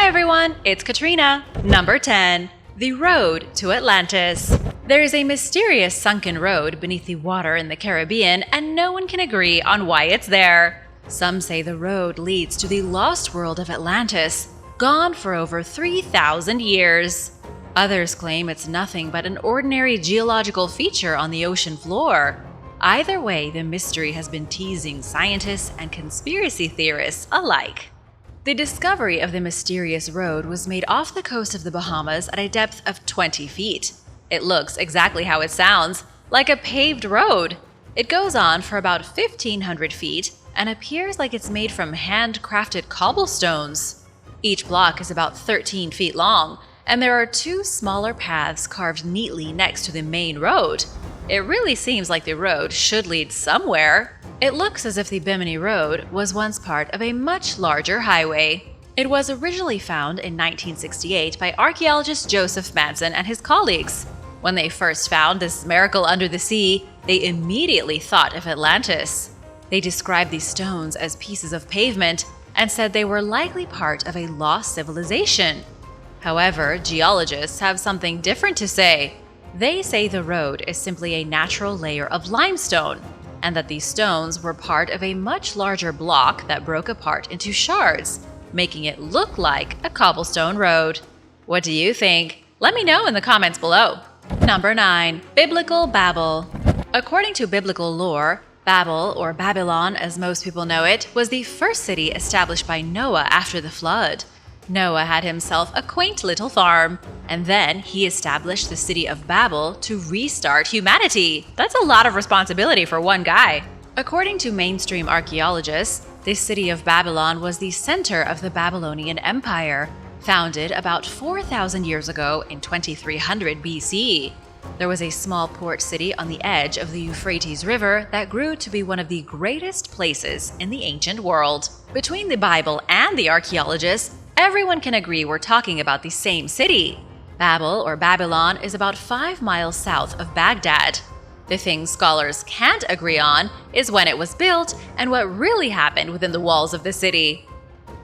Hi everyone, it's Katrina. Number 10. The Road to Atlantis. There is a mysterious sunken road beneath the water in the Caribbean, and no one can agree on why it's there. Some say the road leads to the lost world of Atlantis, gone for over 3,000 years. Others claim it's nothing but an ordinary geological feature on the ocean floor. Either way, the mystery has been teasing scientists and conspiracy theorists alike. The discovery of the mysterious road was made off the coast of the Bahamas at a depth of 20 feet. It looks exactly how it sounds, like a paved road. It goes on for about 1,500 feet and appears like it's made from handcrafted cobblestones. Each block is about 13 feet long, and there are two smaller paths carved neatly next to the main road. It really seems like the road should lead somewhere. It looks as if the Bimini Road was once part of a much larger highway. It was originally found in 1968 by archaeologist Joseph Madsen and his colleagues. When they first found this miracle under the sea, they immediately thought of Atlantis. They described these stones as pieces of pavement and said they were likely part of a lost civilization. However, geologists have something different to say. They say the road is simply a natural layer of limestone, and that these stones were part of a much larger block that broke apart into shards, making it look like a cobblestone road. What do you think? Let me know in the comments below. Number 9. Biblical Babel. According to biblical lore, Babel, or Babylon as most people know it, was the first city established by Noah after the flood. Noah had himself a quaint little farm, and then he established the city of Babel to restart humanity. That's a lot of responsibility for one guy. According to mainstream archaeologists, this city of Babylon was the center of the Babylonian Empire, founded about 4,000 years ago in 2300 BC. There was a small port city on the edge of the Euphrates River that grew to be one of the greatest places in the ancient world. Between the Bible and the archaeologists, everyone can agree we're talking about the same city. Babel, or Babylon, is about 5 miles south of Baghdad. The thing scholars can't agree on is when it was built and what really happened within the walls of the city.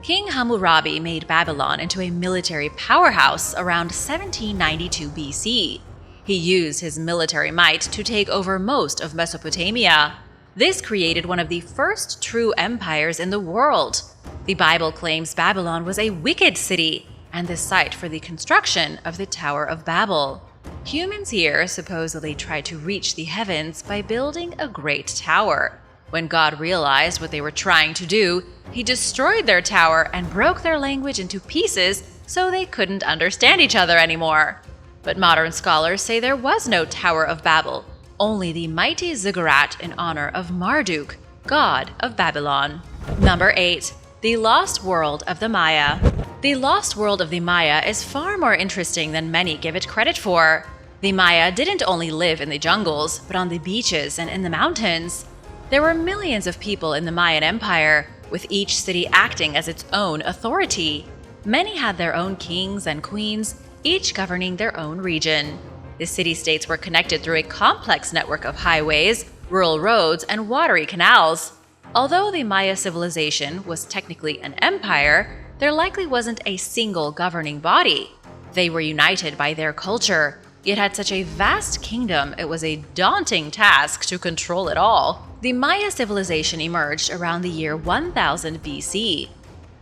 King Hammurabi made Babylon into a military powerhouse around 1792 BC. He used his military might to take over most of Mesopotamia. This created one of the first true empires in the world. The Bible claims Babylon was a wicked city and the site for the construction of the Tower of Babel. Humans here supposedly tried to reach the heavens by building a great tower. When God realized what they were trying to do, he destroyed their tower and broke their language into pieces so they couldn't understand each other anymore. But modern scholars say there was no Tower of Babel, only the mighty ziggurat in honor of Marduk, god of Babylon. Number 8. The Lost World of the Maya. The Lost World of the Maya is far more interesting than many give it credit for. The Maya didn't only live in the jungles, but on the beaches and in the mountains. There were millions of people in the Mayan Empire, with each city acting as its own authority. Many had their own kings and queens, each governing their own region. The city-states were connected through a complex network of highways, rural roads, and watery canals. Although the Maya civilization was technically an empire, there likely wasn't a single governing body. They were united by their culture, yet had such a vast kingdom it was a daunting task to control it all. The Maya civilization emerged around the year 1000 BC.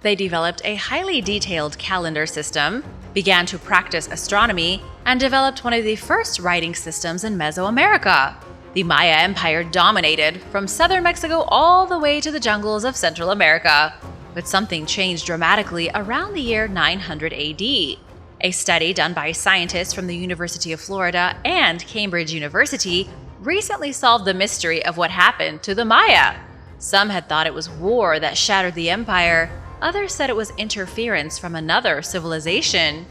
They developed a highly detailed calendar system, began to practice astronomy, and developed one of the first writing systems in Mesoamerica. The Maya Empire dominated from southern Mexico all the way to the jungles of Central America. But something changed dramatically around the year 900 AD. A study done by scientists from the University of Florida and Cambridge University recently solved the mystery of what happened to the Maya. Some had thought it was war that shattered the empire. Others said it was interference from another civilization.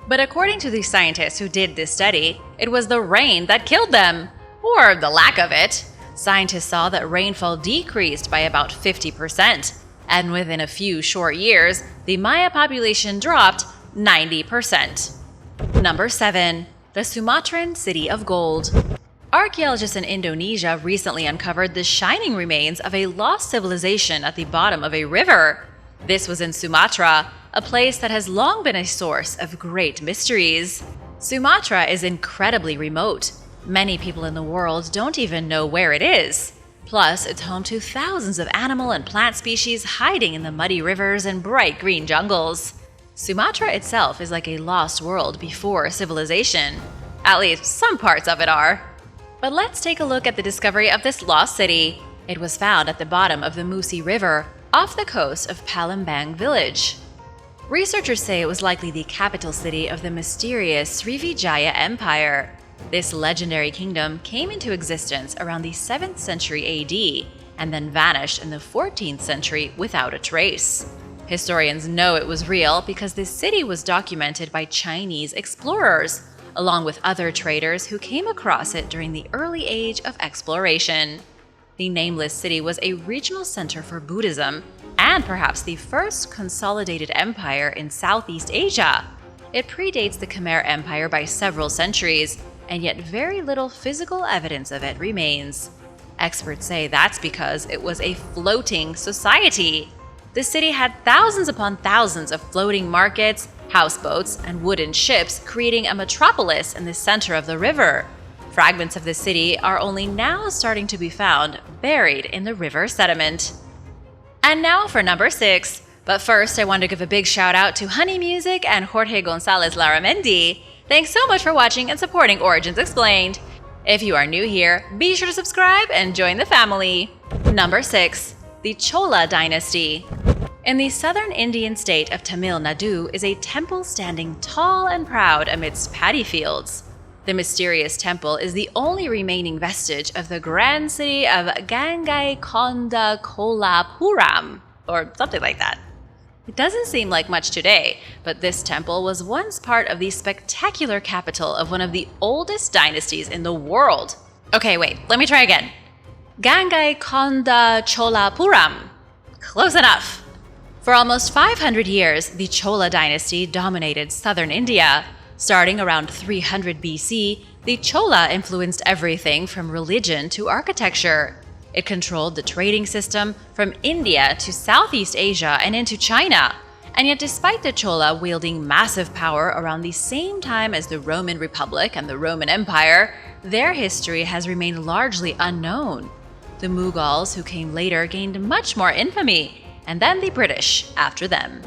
But according to the scientists who did this study, it was the rain that killed them. Or the lack of it. Scientists saw that rainfall decreased by about 50%, and within a few short years, the Maya population dropped 90%. Number 7. The Sumatran City of Gold. Archaeologists in Indonesia recently uncovered the shining remains of a lost civilization at the bottom of a river. This was in Sumatra, a place that has long been a source of great mysteries. Sumatra is incredibly remote. Many people in the world don't even know where it is. Plus, it's home to thousands of animal and plant species hiding in the muddy rivers and bright green jungles. Sumatra itself is like a lost world before civilization. At least some parts of it are. But let's take a look at the discovery of this lost city. It was found at the bottom of the Musi River, off the coast of Palembang village. Researchers say it was likely the capital city of the mysterious Srivijaya Empire. This legendary kingdom came into existence around the 7th century AD and then vanished in the 14th century without a trace. Historians know it was real because this city was documented by Chinese explorers, along with other traders who came across it during the early age of exploration. The nameless city was a regional center for Buddhism and perhaps the first consolidated empire in Southeast Asia. It predates the Khmer Empire by several centuries, and yet very little physical evidence of it remains. Experts say that's because it was a floating society. The city had thousands upon thousands of floating markets, houseboats, and wooden ships, creating a metropolis in the center of the river. Fragments of the city are only now starting to be found, buried in the river sediment. And now for number 6. But first, I want to give a big shout out to Honey Music and Jorge Gonzalez Laramendi. Thanks so much for watching and supporting Origins Explained. If you are new here, be sure to subscribe and join the family. Number 6. The Chola Dynasty. In the southern Indian state of Tamil Nadu is a temple standing tall and proud amidst paddy fields. The mysterious temple is the only remaining vestige of the grand city of Gangaikonda Kolapuram, or something like that. It doesn't seem like much today, but this temple was once part of the spectacular capital of one of the oldest dynasties in the world. Okay, wait, let me try again. Gangaikonda Cholapuram. Close enough. For almost 500 years, the Chola dynasty dominated southern India. Starting around 300 BC, the Chola influenced everything from religion to architecture. It controlled the trading system from India to Southeast Asia and into China. And yet, despite the Chola wielding massive power around the same time as the Roman Republic and the Roman Empire, their history has remained largely unknown. The Mughals, who came later, gained much more infamy, and then the British after them.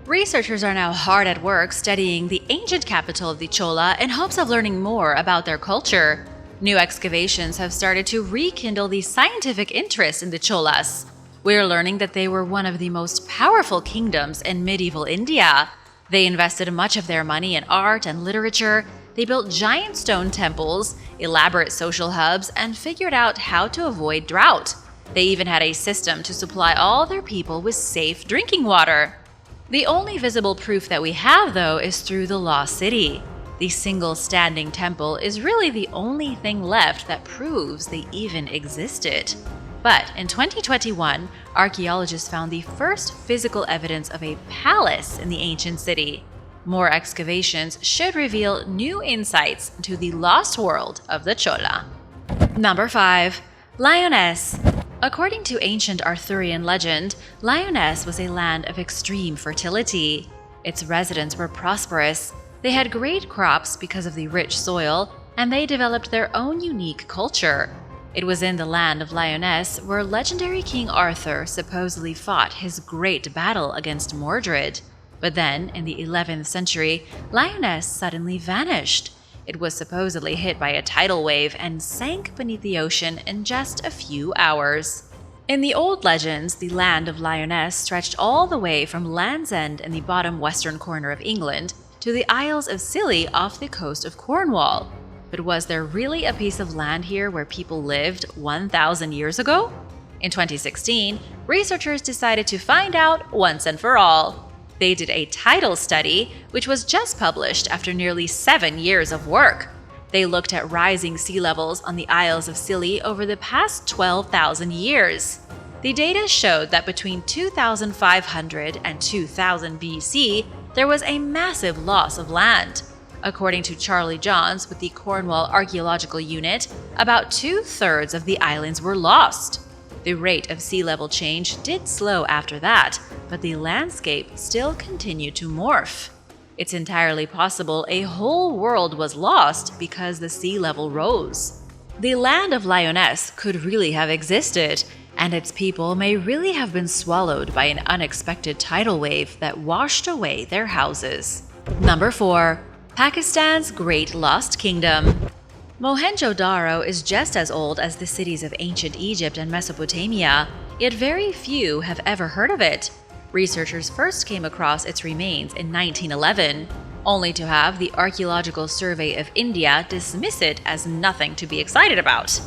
Researchers are now hard at work studying the ancient capital of the Chola in hopes of learning more about their culture. New excavations have started to rekindle the scientific interest in the Cholas. We're learning that they were one of the most powerful kingdoms in medieval India. They invested much of their money in art and literature. They built giant stone temples, elaborate social hubs, and figured out how to avoid drought. They even had a system to supply all their people with safe drinking water. The only visible proof that we have, though, is through the lost city. The single standing temple is really the only thing left that proves they even existed. But in 2021, archaeologists found the first physical evidence of a palace in the ancient city. More excavations should reveal new insights into the lost world of the Chola. Number 5. Lioness. According to ancient Arthurian legend, Lioness was a land of extreme fertility. Its residents were prosperous. They had great crops because of the rich soil, and they developed their own unique culture. It was in the land of Lioness where legendary King Arthur supposedly fought his great battle against Mordred. But then, in the 11th century, Lioness suddenly vanished. It was supposedly hit by a tidal wave and sank beneath the ocean in just a few hours. In the old legends, the land of Lioness stretched all the way from Land's End in the bottom western corner of England to the Isles of Scilly off the coast of Cornwall. But was there really a piece of land here where people lived 1,000 years ago? In 2016, researchers decided to find out once and for all. They did a tidal study, which was just published after nearly 7 years of work. They looked at rising sea levels on the Isles of Scilly over the past 12,000 years. The data showed that between 2,500 and 2000 BC, there was a massive loss of land. According to Charlie Johns with the Cornwall Archaeological Unit, about 2/3 of the islands were lost. The rate of sea level change did slow after that, but the landscape still continued to morph. It's entirely possible a whole world was lost because the sea level rose. The land of Lioness could really have existed, and its people may really have been swallowed by an unexpected tidal wave that washed away their houses. Number 4. Pakistan's Great Lost Kingdom. Mohenjo-Daro is just as old as the cities of ancient Egypt and Mesopotamia, yet very few have ever heard of it. Researchers first came across its remains in 1911, only to have the Archaeological Survey of India dismiss it as nothing to be excited about.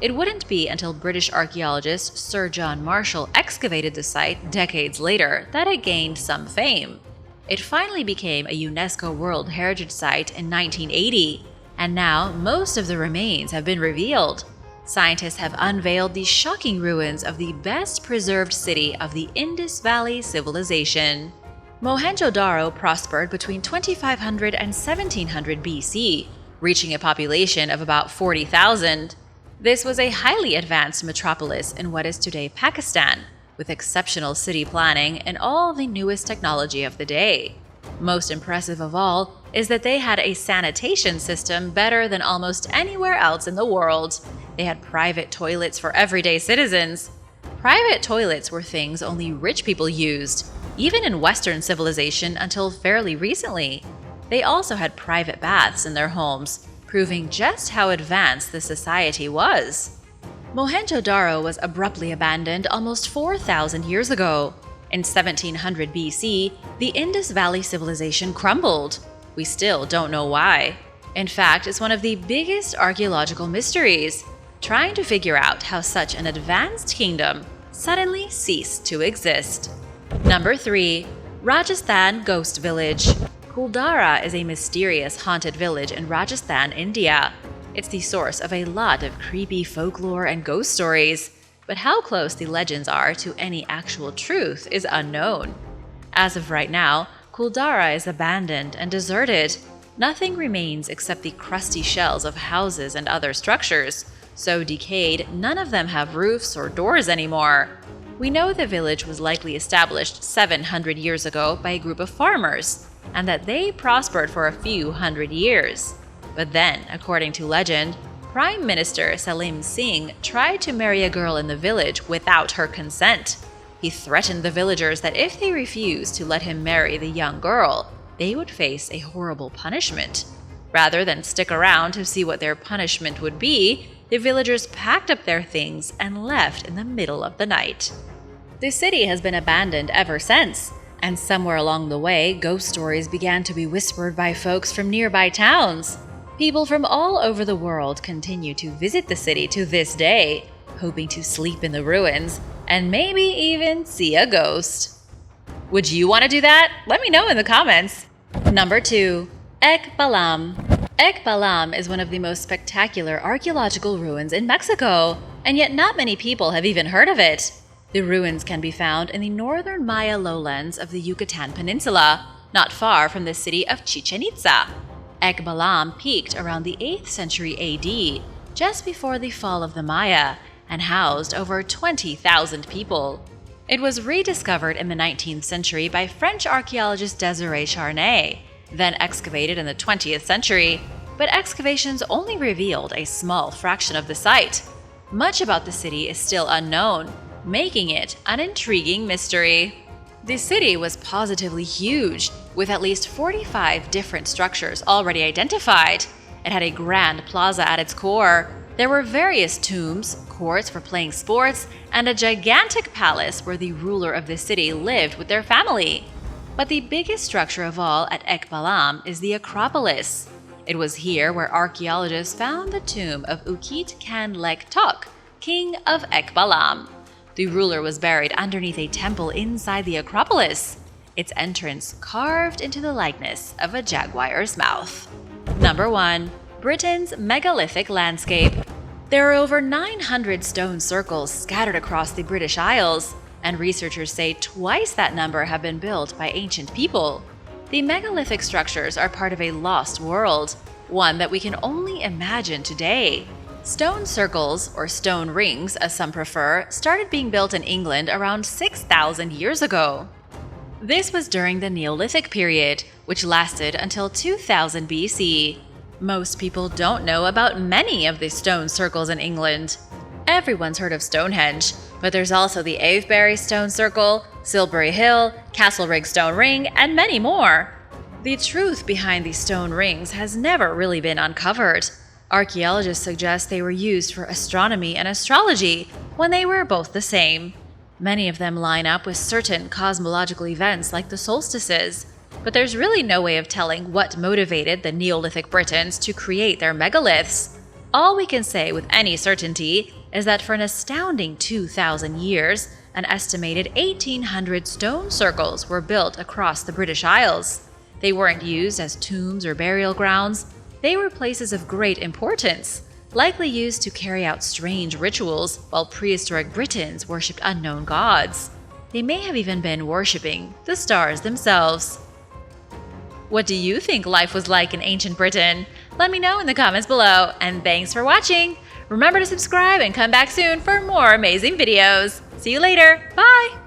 It wouldn't be until British archaeologist Sir John Marshall excavated the site decades later that it gained some fame. It finally became a UNESCO World Heritage Site in 1980, and now most of the remains have been revealed. Scientists have unveiled the shocking ruins of the best preserved city of the Indus Valley civilization. Mohenjo-Daro prospered between 2500 and 1700 BC, reaching a population of about 40,000. This was a highly advanced metropolis in what is today Pakistan, with exceptional city planning and all the newest technology of the day. Most impressive of all is that they had a sanitation system better than almost anywhere else in the world. They had private toilets for everyday citizens. Private toilets were things only rich people used, even in Western civilization until fairly recently. They also had private baths in their homes, proving just how advanced the society was. Mohenjo-Daro was abruptly abandoned almost 4,000 years ago. In 1700 BC, the Indus Valley civilization crumbled. We still don't know why. In fact, it's one of the biggest archaeological mysteries, trying to figure out how such an advanced kingdom suddenly ceased to exist. Number 3. Rajasthan Ghost Village. Kuldara is a mysterious haunted village in Rajasthan, India. It's the source of a lot of creepy folklore and ghost stories, but how close the legends are to any actual truth is unknown. As of right now, Kuldara is abandoned and deserted. Nothing remains except the crusty shells of houses and other structures. So decayed, none of them have roofs or doors anymore. We know the village was likely established 700 years ago by a group of farmers, and that they prospered for a few hundred years. But then, according to legend, Prime Minister Salim Singh tried to marry a girl in the village without her consent. He threatened the villagers that if they refused to let him marry the young girl, they would face a horrible punishment. Rather than stick around to see what their punishment would be, the villagers packed up their things and left in the middle of the night. The city has been abandoned ever since, and somewhere along the way, ghost stories began to be whispered by folks from nearby towns. People from all over the world continue to visit the city to this day, hoping to sleep in the ruins and maybe even see a ghost. Would you want to do that? Let me know in the comments. Number 2. Ekbalm. Ekbalm is one of the most spectacular archaeological ruins in Mexico, and yet not many people have even heard of it. The ruins can be found in the northern Maya lowlands of the Yucatan Peninsula, not far from the city of Chichen Itza. Ekbalm peaked around the 8th century AD, just before the fall of the Maya, and housed over 20,000 people. It was rediscovered in the 19th century by French archaeologist Désiré Charnay, then excavated in the 20th century, but excavations only revealed a small fraction of the site. Much about the city is still unknown, making it an intriguing mystery. The city was positively huge, with at least 45 different structures already identified. It had a grand plaza at its core. There were various tombs, courts for playing sports, and a gigantic palace where the ruler of the city lived with their family. But the biggest structure of all at Ekbalm is the Acropolis. It was here where archaeologists found the tomb of Ukit Khan Lek Tok, king of Ekbalm. The ruler was buried underneath a temple inside the Acropolis, its entrance carved into the likeness of a jaguar's mouth. Number 1. Britain's megalithic landscape. There are over 900 stone circles scattered across the British Isles, and researchers say twice that number have been built by ancient people. The megalithic structures are part of a lost world, one that we can only imagine today. Stone circles, or stone rings as some prefer, started being built in England around 6,000 years ago. This was during the Neolithic period, which lasted until 2000 BC. Most people don't know about many of the stone circles in England. Everyone's heard of Stonehenge, but there's also the Avebury Stone Circle, Silbury Hill, Castlerigg Stone Ring, and many more. The truth behind these stone rings has never really been uncovered. Archaeologists suggest they were used for astronomy and astrology when they were both the same. Many of them line up with certain cosmological events like the solstices, but there's really no way of telling what motivated the Neolithic Britons to create their megaliths. All we can say with any certainty is that for an astounding 2,000 years, an estimated 1,800 stone circles were built across the British Isles. They weren't used as tombs or burial grounds. They were places of great importance, likely used to carry out strange rituals while prehistoric Britons worshipped unknown gods. They may have even been worshipping the stars themselves. What do you think life was like in ancient Britain? Let me know in the comments below, and thanks for watching! Remember to subscribe and come back soon for more amazing videos. See you later. Bye!